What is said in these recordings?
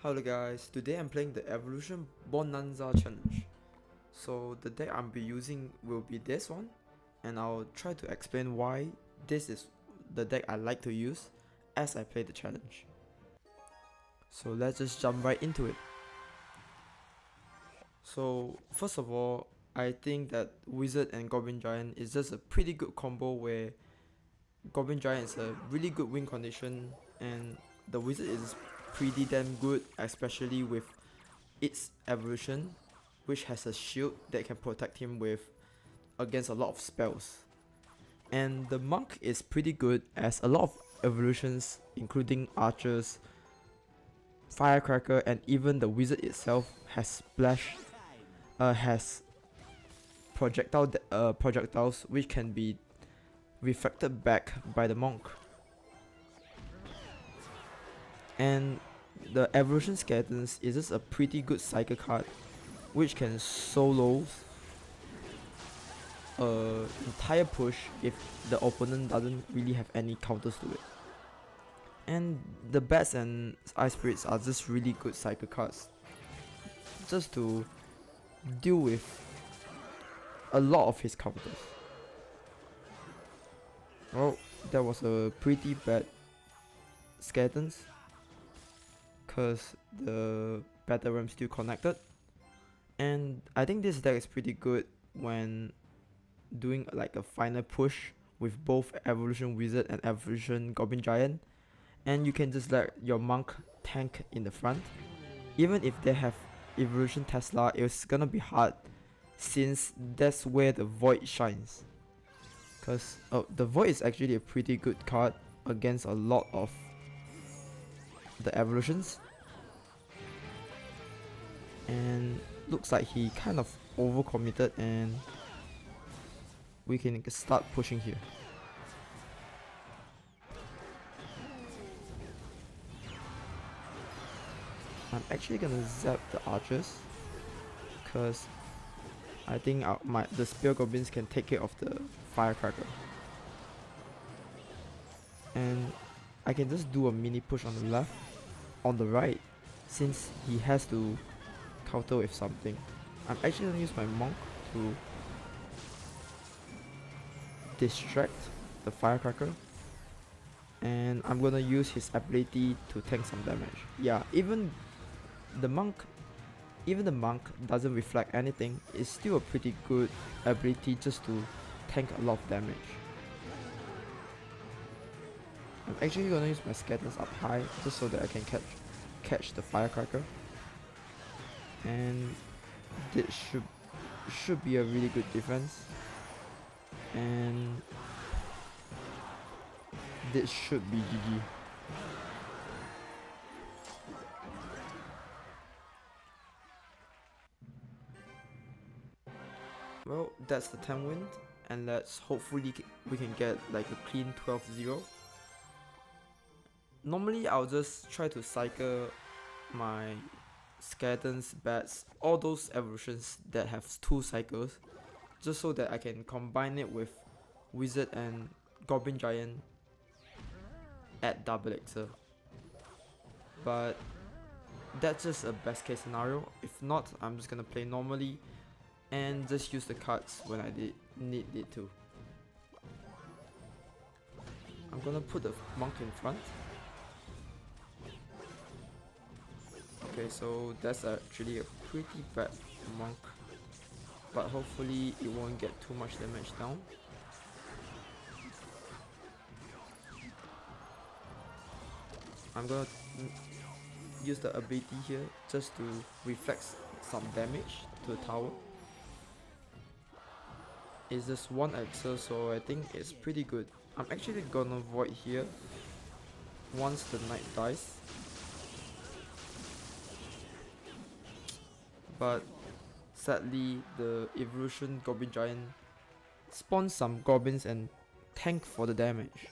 Hello guys, today I'm playing the Evolution Bonanza challenge. So the deck I'll be using will be this one, and I'll try to explain why this is the deck I like to use as I play the challenge. So let's just jump right into it. So first of all, I think that Wizard and Goblin Giant is just a pretty good combo where Goblin Giant is a really good win condition and the Wizard is pretty damn good, especially with its evolution, which has a shield that can protect him with against a lot of spells. And the monk is pretty good as a lot of evolutions, including archers, firecracker, and even the wizard itself has splash, has projectiles which can be reflected back by the monk. And the evolution skeletons is just a pretty good cycle card which can solo entire push if the opponent doesn't really have any counters to it. And the bats and ice spirits are just really good cycle cards just to deal with a lot of his counters. Well, that was a pretty bad skeletons because the battle ram still connected, and I think this deck is pretty good when doing like a final push with both evolution wizard and evolution goblin giant, and you can just let your monk tank in the front. Even if they have evolution Tesla, it's gonna be hard since that's where the void shines, because the void is actually a pretty good card against a lot of the evolutions. And looks like he kind of overcommitted, and we can start pushing here. I'm actually gonna zap the archers because I think the spear goblins can take care of the firecracker, and I can just do a mini push on the left, on the right, since he has to counter with something. I'm actually gonna use my monk to distract the firecracker, and I'm gonna use his ability to tank some damage. Yeah, even the monk doesn't reflect anything. It's still a pretty good ability just to tank a lot of damage. I'm actually gonna use my skeletons up high just so that I can catch the firecracker, and this should be a really good defense, and this should be GG. Well, that's the 10 win, and let's hopefully we can get like a clean 12-0. Normally I'll just try to cycle my skeletons, bats, all those evolutions that have 2 cycles, just so that I can combine it with wizard and goblin giant at double elixir. But that's just a best case scenario. If not, I'm just gonna play normally and just use the cards when I need it to. I'm gonna put the monk in front. Okay, so that's actually a pretty bad monk, but hopefully it won't get too much damage down. I'm gonna use the ability here just to reflect some damage to the tower. It's just 1 elixir, so I think it's pretty good. I'm actually gonna void here once the knight dies, but sadly the evolution goblin giant spawns some goblins and tank for the damage.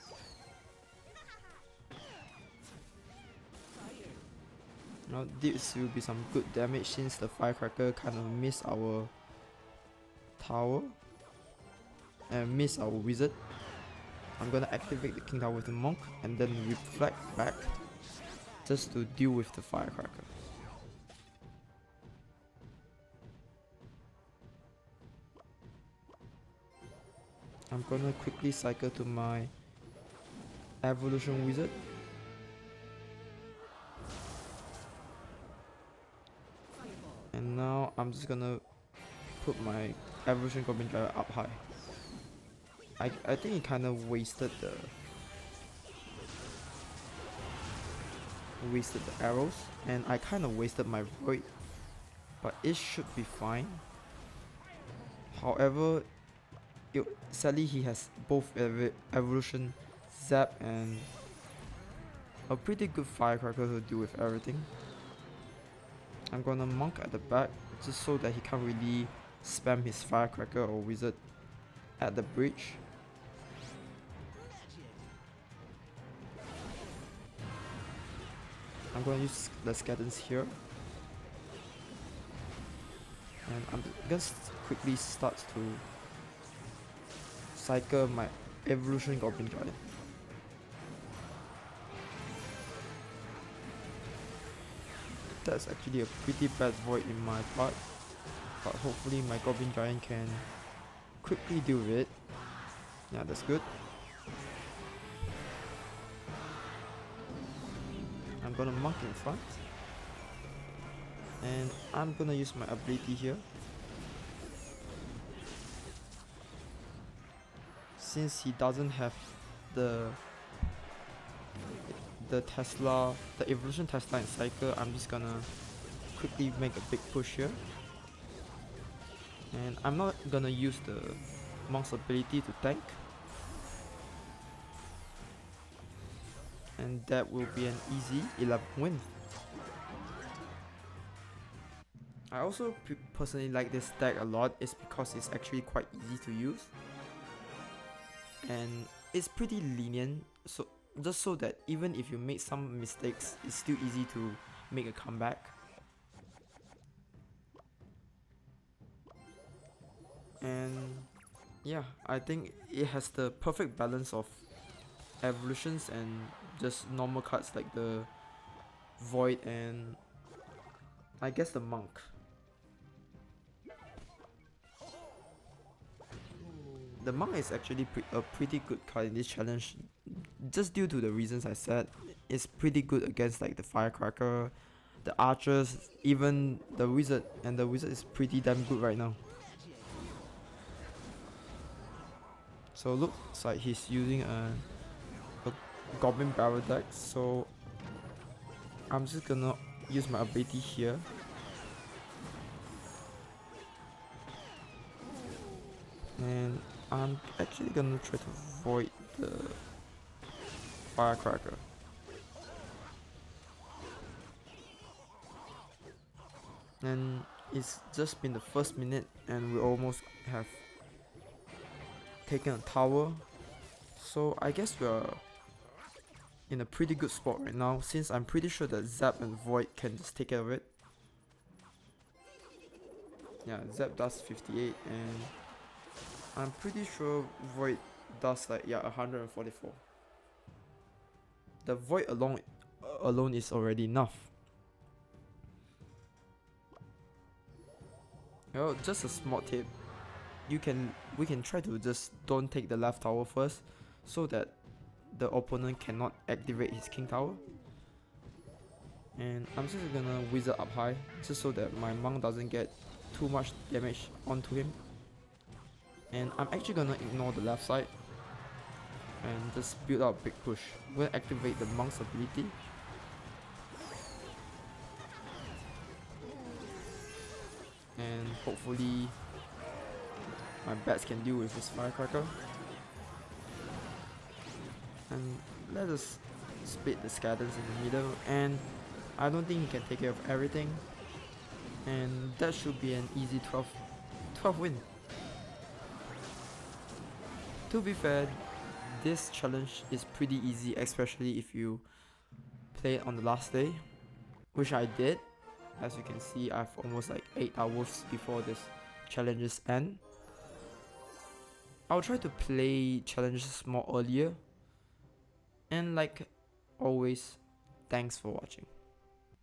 Now this will be some good damage since the firecracker kind of missed our tower and miss our wizard. I'm gonna activate the king tower with the monk and then reflect back just to deal with the firecracker. I'm gonna quickly cycle to my evolution wizard. And now I'm just gonna put my evolution goblin driver up high. I think it kind of wasted the arrows, and I kind of wasted my void, but it should be fine. However, sadly he has both evolution zap and a pretty good firecracker to deal with everything. I'm gonna monk at the back just so that he can't really spam his firecracker or wizard at the bridge. I'm gonna use the skeletons here, and I'm gonna quickly start to cycle my evolution goblin giant. That's actually a pretty bad void in my part, but hopefully my goblin giant can quickly deal with it. Yeah, that's good. I'm gonna monk in front, and I'm gonna use my ability here. Since he doesn't have the evolution Tesla and cycle, I'm just gonna quickly make a big push here. And I'm not gonna use the monk's ability to tank. And that will be an easy 11 win. I also personally like this deck a lot. It's because it's actually quite easy to use, and it's pretty lenient, so just so that even if you make some mistakes, it's still easy to make a comeback. And yeah, I think it has the perfect balance of evolutions and just normal cards like the void and I guess the monk. The monk is actually a pretty good card in this challenge, just due to the reasons I said. It's pretty good against like the firecracker, the archers, even the wizard, and the wizard is pretty damn good right now. So looks like he's using a goblin barrel deck, so I'm just gonna use my ability here. And I'm actually gonna try to avoid the firecracker. And it's just been the first minute and we almost have taken a tower. So I guess we're in a pretty good spot right now, since I'm pretty sure that Zap and Void can just take care of it. Yeah, Zap does 58 and I'm pretty sure Void does like 144. The Void alone is already enough. Well, just a small tip. We can try to just don't take the left tower first, so that the opponent cannot activate his king tower. And I'm just gonna wizard up high, just so that my monk doesn't get too much damage onto him. And I'm actually gonna ignore the left side and just build up a big push. We'll activate the monk's ability. And hopefully my bats can deal with this firecracker. And let us split the skeletons in the middle, and I don't think he can take care of everything. And that should be an easy 12 win. To be fair, this challenge is pretty easy, especially if you play it on the last day, which I did. As you can see, I've almost like 8 hours before this challenges end. I'll try to play challenges more earlier. And like always, thanks for watching.